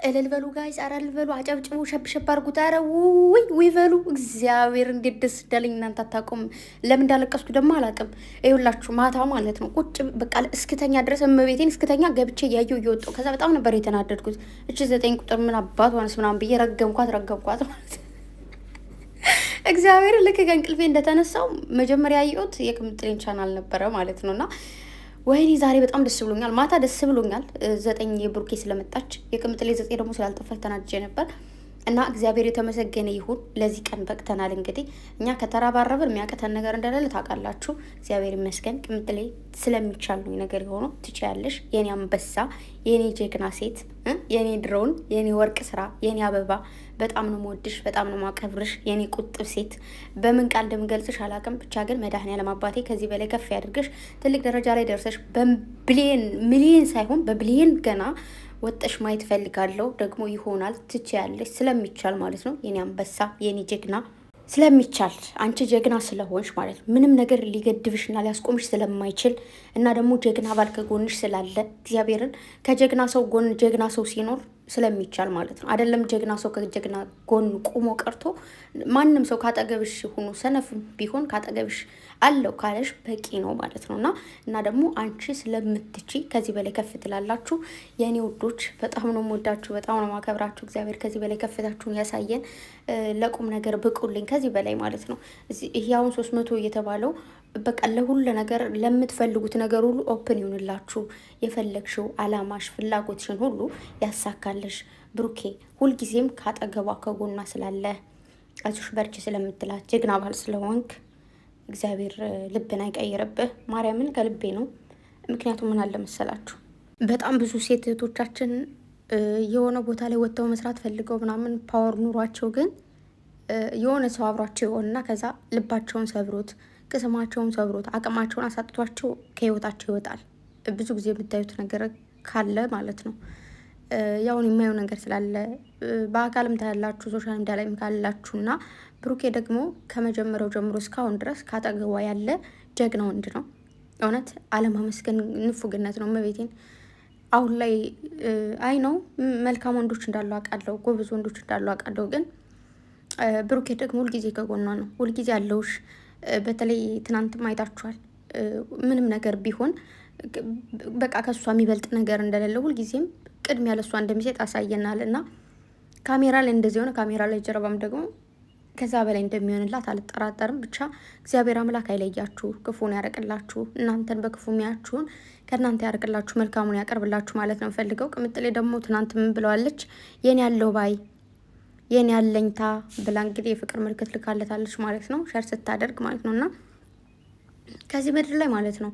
እልል በሉ ጋይስ፣ ኧረ እልል በሉ፣ አጨብጭቡ፣ ሸብሸብ አድርጉት። ኧረ ውይ በሉ። እግዚአብሔር እንዴት ደስ እንዳለኝ እናንተ አታውቁም። ለምን እንዳለቀስኩ ደግሞ አላውቅም። ይኸውላችሁ ማታ ማለት ነው ቁጭ በቃ እስክተኛ ድረስ እመቤቴን እስክተኛ ገብቼ እያየሁ እየወጣሁ ከዛ በጣም ነበር የተናደድኩት። እቺ 9 ቁጥር ምን አባቷ ነስ ምናምን ብዬ ረገምኳት ማለት ነው። እግዚአብሔር ልክ ከእንቅልፌ እንደተነሳው መጀመሪያ ያየሁት የቅምጥሌን ቻናል ነበረ ማለት ነውና ወይኔ ዛሬ በጣም ደስ ብሎኛል። ማታ ደስ ብሎኛል 9 የብሩኬ ስለመጣች የቅምጥሌ 9 ደግሞ ስላልጠፋች ተናድጄ ነበር እና እግዚአብሔር የተመሰገነ ይሁን። ለዚህ ቀን በቅተናል። እንግዲህ እኛ ከተራባረብን የሚያቀተን ነገር እንደሌለ ታውቃላችሁ። እግዚአብሔር ይመስገን። ቅምጥሌ ስለሚቻል ነው ነገር የሆነው። ትችያለሽ የኔ አንበሳ፣ የኔ ጀግና ሴት፣ የኔ ድሮን፣ የኔ ወርቅ ስራ፣ የኔ አበባ፣ በጣም ነው የምወድሽ፣ በጣም ነው የማከብርሽ የኔ ቁጥብ ሴት። በምን ቃል እንደምገልጽሽ አላውቅም። ብቻ ግን መድኃኒዓለም አባቴ ከዚህ በላይ ከፍ ያድርግሽ። ትልቅ ደረጃ ላይ ደርሰሽ በቢሊየን ሚሊየን ሳይሆን በቢሊየን ገና ወጠሽ ማየት ፈልጋለሁ። ደግሞ ይሆናል። ትችያለሽ ስለሚቻል ማለት ነው የኔ አንበሳ፣ የኔ ጀግና ስለሚቻል አንቺ ጀግና ስለሆንሽ ማለት ነው ምንም ነገር ሊገድብሽና ሊያስቆምሽ ስለማይችል እና ደግሞ ጀግና ባል ከጎንሽ ስላለ እግዚአብሔርን ከጀግና ሰው ጎን ጀግና ሰው ሲኖር ስለሚቻል ማለት ነው። አይደለም ጀግና ሰው ከጀግና ጎን ቆሞ ቀርቶ ማንም ሰው ካጠገብሽ ሆኖ ሰነፍ ቢሆን ካጠገብሽ አለው ካለሽ በቂ ነው ማለት ነው። እና ደግሞ አንቺ ስለምትቺ ከዚህ በላይ ከፍ ትላላችሁ የኔ ውዶች። በጣም ነው የምወዳችሁ፣ በጣም ነው የማከብራችሁ። እግዚአብሔር ከዚህ በላይ ከፍታችሁን ያሳየን። ለቁም ነገር ብቁልኝ ከዚህ በላይ ማለት ነው። ይሄ አሁን 300 እየተባለው በቃ ለሁሉ ነገር ለምትፈልጉት ነገር ሁሉ ኦፕን ይሁንላችሁ። የፈለግሽው አላማሽ ፍላጎትሽን ሁሉ ያሳካልሽ። ብሩኬ ሁልጊዜም ካጠገቧ ከጎኗ ስላለ አይዞሽ በርቺ ስለምትላት ጀግና ባል ስለሆንክ እግዚአብሔር ልብን አይቀይርብህ። ማርያምን ከልቤ ነው። ምክንያቱም ምን አለ መሰላችሁ በጣም ብዙ ሴት እህቶቻችን የሆነ ቦታ ላይ ወጥተው መስራት ፈልገው ምናምን ፓወር ኑሯቸው ግን የሆነ ሰው አብሯቸው ይሆንና ከዛ ልባቸውን ሰብሮት ቅስማቸውን ሰብሮት አቅማቸውን አሳጥቷቸው ከህይወታቸው ይወጣል። ብዙ ጊዜ የምታዩት ነገር ካለ ማለት ነው። ያውን የማየው ነገር ስላለ በአካልም ታያላችሁ፣ ሶሻል ሚዲያ ላይም ካላችሁ እና ብሩኬ ደግሞ ከመጀመሪያው ጀምሮ እስካሁን ድረስ ካጠገቧ ያለ ጀግና ወንድ ነው። እውነት አለማመስገን ንፉግነት ነው። መቤቴን አሁን ላይ አይ ነው መልካም ወንዶች እንዳሉ አውቃለሁ፣ ጎበዝ ወንዶች እንዳሉ አውቃለሁ። ግን ብሩኬ ደግሞ ሁልጊዜ ከጎኗ ነው፣ ሁልጊዜ አለውሽ። በተለይ ትናንትም አይታችኋል። ምንም ነገር ቢሆን በቃ ከሷ የሚበልጥ ነገር እንደሌለ ሁልጊዜም ቅድሚያ ለሷ እንደሚሰጥ አሳየናል። እና ካሜራ ላይ እንደዚህ ሆነ፣ ካሜራ ላይ ጀርባም ደግሞ ከዛ በላይ እንደሚሆንላት አልጠራጠርም። ብቻ እግዚአብሔር አምላክ አይለያችሁ፣ ክፉን ያርቅላችሁ፣ እናንተን በክፉ ሚያችሁን ከእናንተ ያርቅላችሁ፣ መልካሙን ያቀርብላችሁ ማለት ነው ፈልገው። ቅምጥሌ ደግሞ ትናንት ምን ብለዋለች? የኔ ያለው ባይ የኔ ያለኝታ ብላ እንግዲህ የፍቅር ምልክት ልካለታለች ማለት ነው፣ ሸር ስታደርግ ማለት ነው። እና ከዚህ ምድር ላይ ማለት ነው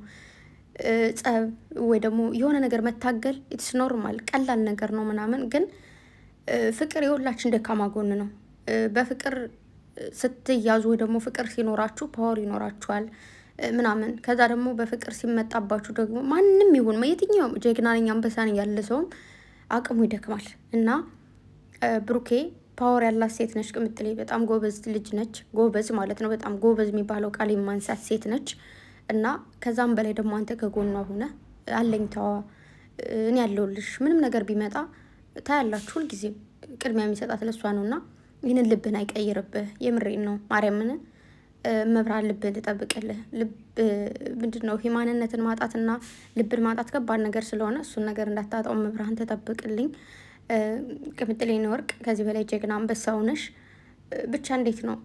ጸብ ወይ ደግሞ የሆነ ነገር መታገል ኢትስ ኖርማል ቀላል ነገር ነው ምናምን። ግን ፍቅር የሁላችን ደካማ ጎን ነው። በፍቅር ስትያዙ ወይ ደግሞ ፍቅር ሲኖራችሁ ፓወር ይኖራችኋል ምናምን። ከዛ ደግሞ በፍቅር ሲመጣባችሁ ደግሞ ማንም ይሁን የትኛውም ጀግና ነኝ አንበሳ ነኝ ያለ ሰውም አቅሙ ይደክማል። እና ብሩኬ ፓወር ያላት ሴት ነች። ቅምጥሌ በጣም ጎበዝ ልጅ ነች። ጎበዝ ማለት ነው በጣም ጎበዝ የሚባለው ቃል የማንሳት ሴት ነች። እና ከዛም በላይ ደግሞ አንተ ከጎኗ ሆነ አለኝታዋ እኔ ያለሁልሽ ምንም ነገር ቢመጣ ታያላችሁ። ሁልጊዜም ቅድሚያ የሚሰጣት ለሷ ነው። እና ይህንን ልብን አይቀይርብህ። የምሬን ነው ማርያምን መብራን ልብን ትጠብቅልህ። ልብ ምንድን ነው ማንነትን ማጣትና ልብን ማጣት ከባድ ነገር ስለሆነ እሱን ነገር እንዳታጣው መብራን ትጠብቅልኝ። ቅምጥሌ ወርቅ ከዚህ በላይ ጀግና አንበሳ ሆነሽ ብቻ እንዴት ነው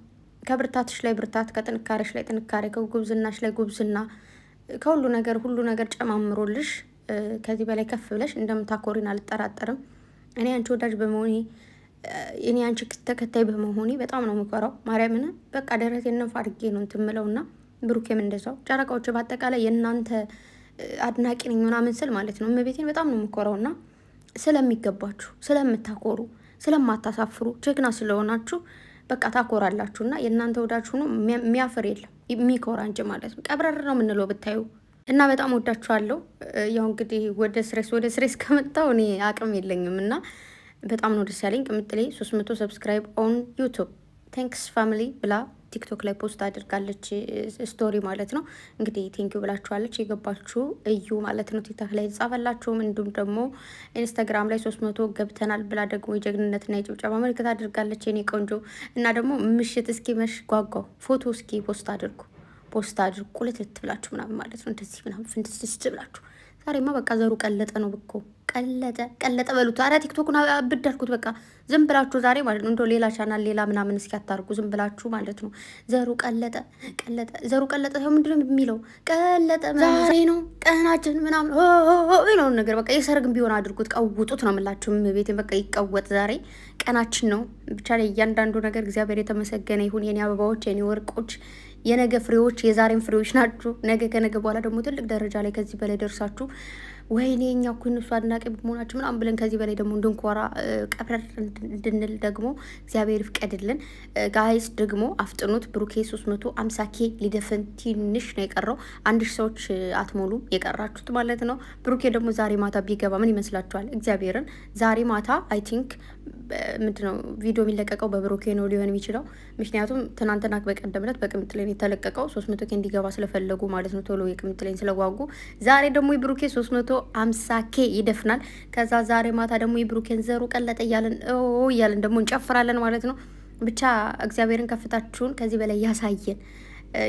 ከብርታትሽ ላይ ብርታት፣ ከጥንካሬሽ ላይ ጥንካሬ፣ ከጉብዝናሽ ላይ ጉብዝና፣ ከሁሉ ነገር ጨማምሮልሽ ከዚህ በላይ ከፍ ብለሽ እንደምታኮሪን አልጠራጠርም። እኔ አንቺ ወዳጅ በመሆኔ እኔ አንቺ ተከታይ በመሆኔ በጣም ነው የምኮራው። ማርያምን በቃ ደረቴን ነፋ አድርጌ ነው እንትምለውና ብሩኬም እንደዛው ጨረቃዎች በአጠቃላይ የእናንተ አድናቂ ነኝ ምናምን ስል ማለት ነው እመቤቴን በጣም ነው የምኮራውና ስለሚገባችሁ፣ ስለምታኮሩ፣ ስለማታሳፍሩ ጀግና ስለሆናችሁ በቃ ታኮራላችሁና የእናንተ ወዳጅ ሆኖ የሚያፍር የለም የሚኮራ እንጂ ማለት ነው። ቀብረር ነው የምንለው ብታዩ። እና በጣም ወዳችኋለሁ። ያው እንግዲህ ወደ ስሬስ ከመጣው እኔ አቅም የለኝም እና በጣም ነው ደስ ያለኝ። ቅምጥሌ 300 ሰብስክራይብ ኦን ዩቱብ ቴንክስ ፋሚሊ ብላ ቲክቶክ ላይ ፖስት አድርጋለች ስቶሪ ማለት ነው። እንግዲህ ቴንኪው ብላችኋለች የገባችሁ እዩ ማለት ነው። ቲክቶክ ላይ ጻፈላችሁም እንዲሁም ደግሞ ኢንስታግራም ላይ 300 ገብተናል ብላ ደግሞ የጀግንነትና የጭብጨባ ምልክት አድርጋለች የኔ ቆንጆ። እና ደግሞ ምሽት እስኪ መሽ ጓጓው ፎቶ እስኪ ፖስት አድርጉ ቁልት ልትብላችሁ ምናምን ማለት ነው። እንደዚህ ምናምን ፍንድስድስድ ብላችሁ ዛሬማ በቃ ዘሩ ቀለጠ ነው እኮ ቀለጠ በሉት። አረ ቲክቶክን አብዳልኩት በቃ ዝም ብላችሁ ዛሬ ማለት ነው። እንደው ሌላ ቻናል ሌላ ምናምን እስኪ አታርጉ ዝም ብላችሁ ማለት ነው። ዘሩ ቀለጠ ሰው ምንድነው የሚለው? ቀለጠ ዛሬ ነው ቀናችን ምናምን ነው ነገር በቃ የሰርግም ቢሆን አድርጉት ቀውጡት ነው የምላችሁ። ቤት በቃ ይቀወጥ ዛሬ ቀናችን ነው። ብቻ ላይ እያንዳንዱ ነገር እግዚአብሔር የተመሰገነ ይሁን። የኔ አበባዎች፣ የኔ ወርቆች፣ የነገ ፍሬዎች የዛሬም ፍሬዎች ናችሁ። ነገ ከነገ በኋላ ደግሞ ትልቅ ደረጃ ላይ ከዚህ በላይ ደርሳችሁ ወይኔ እኛ እኮ እነሱ አድናቂ በመሆናችሁ ምናምን ብለን ከዚህ በላይ ደግሞ እንድንኮራ ቀብረር እንድንል ደግሞ እግዚአብሔር ይፍቀድልን። ጋይስ ደግሞ አፍጥኑት። ብሩኬ 350K ሊደፍን ትንሽ ነው የቀረው። 1000 ሰዎች አትሞሉም የቀራችሁት ማለት ነው። ብሩኬ ደግሞ ዛሬ ማታ ቢገባ ምን ይመስላችኋል? እግዚአብሔርን ዛሬ ማታ አይ ቲንክ ምንድነው ቪዲዮ የሚለቀቀው በብሩኬ ነው ሊሆን የሚችለው። ምክንያቱም ትናንትና በቀደም ዕለት በቅምጥሌን የተለቀቀው 300K እንዲገባ ስለፈለጉ ማለት ነው። ቶሎ የቅምጥሌን ስለጓጉ ዛሬ ደግሞ የብሩኬ 350K ይደፍናል። ከዛ ዛሬ ማታ ደግሞ የብሩኬን ዘሩ ቀለጠ እያለን ደግሞ እንጨፍራለን ማለት ነው። ብቻ እግዚአብሔርን ከፍታችሁን ከዚህ በላይ ያሳየን።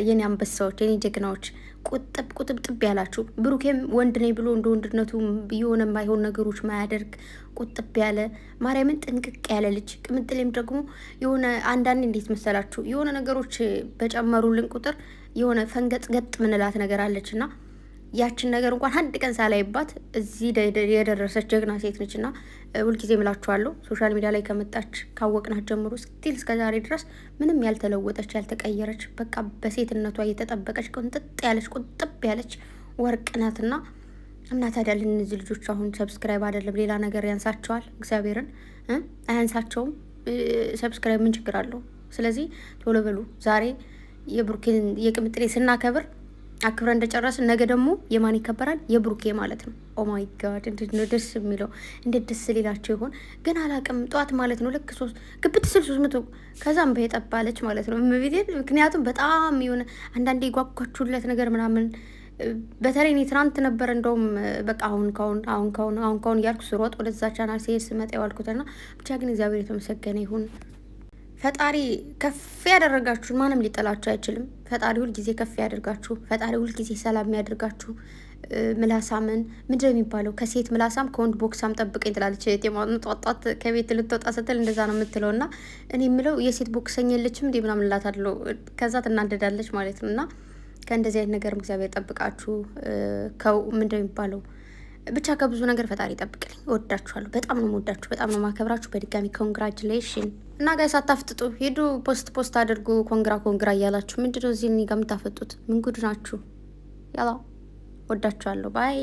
የኔ አንበሳዎች፣ የኔ ጀግናዎች፣ ቁጥብ ያላችሁ ብሩኬም ወንድ ነኝ ብሎ እንደ ወንድነቱ የሆነ የማይሆን ነገሮች ማያደርግ ቁጥብ ያለ ማርያምን ጥንቅቅ ያለ ልጅ። ቅምጥሌም ደግሞ የሆነ አንዳንድ እንዴት መሰላችሁ የሆነ ነገሮች በጨመሩልን ቁጥር የሆነ ፈንገጥ ገጥ ምንላት ነገር አለች እና ያችን ነገር እንኳን አንድ ቀን ሳላይባት እዚህ የደረሰች ጀግና ሴት ነች። እና ሁልጊዜ ምላችኋለሁ ሶሻል ሚዲያ ላይ ከመጣች ካወቅናት ጀምሮ ስቲል እስከዛሬ ድረስ ምንም ያልተለወጠች ያልተቀየረች በቃ በሴትነቷ እየተጠበቀች ቁጥብ ያለች ወርቅ ናትና እና ታዲያ እነዚህ ልጆች አሁን ሰብስክራይብ አይደለም ሌላ ነገር ያንሳቸዋል? እግዚአብሔርን አያንሳቸውም? ሰብስክራይብ ምን ችግር አለው? ስለዚህ ቶሎ በሉ። ዛሬ የብሩኬን የቅምጥሌ ስናከብር አክብረ እንደጨረስን ነገ ደግሞ የማን ይከበራል? የብሩኬ ማለት ነው። ኦ ማይ ጋድ እንዴት ነው ደስ የሚለው! እንዴት ደስ ሊላቸው ይሆን ግን አላቅም። ጠዋት ማለት ነው ልክ 300 ከዛም በየጠባለች ማለት ነው እመቤቴን። ምክንያቱም በጣም የሆነ አንዳንዴ ጓጓችሁለት ነገር ምናምን በተለይ እኔ ትናንት ነበር እንደውም በቃ አሁን ካሁን እያልኩ ስሮጥ ወደዛ ቻናል ሲሄድ ስመጣ የዋልኩትና ብቻ ግን እግዚአብሔር የተመሰገነ ይሁን። ፈጣሪ ከፍ ያደረጋችሁን ማንም ሊጠላችሁ አይችልም። ፈጣሪ ሁልጊዜ ከፍ ያደርጋችሁ። ፈጣሪ ሁልጊዜ ሰላም ያደርጋችሁ። ምላሳምን ምንድነው የሚባለው? ከሴት ምላሳም ከወንድ ቦክሳም ጠብቀኝ ትላለች። ጧጧት ከቤት ልትወጣ ስትል እንደዛ ነው የምትለው። እና እኔ የምለው የሴት ቦክሰኛ የለችም እንዴ ምናምን እላታለሁ። ከዛ ትናደዳለች ማለት ነው። እና ከእንደዚህ አይነት ነገርም እግዚአብሔር ጠብቃችሁ። ምንድነው የሚባለው? ብቻ ከብዙ ነገር ፈጣሪ ይጠብቅልኝ። እወዳችኋለሁ። በጣም ነው የምወዳችሁ፣ በጣም ነው ማከብራችሁ። በድጋሚ ኮንግራጁሌሽን። እና ጋይስ አታፍጥጡ፣ ሄዱ ፖስት አድርጉ። ኮንግራ እያላችሁ ምንድነው እዚህ እኔ ጋር የምታፈጡት? ምን ጉድ ናችሁ? ያላ ወዳችኋለሁ። ባይ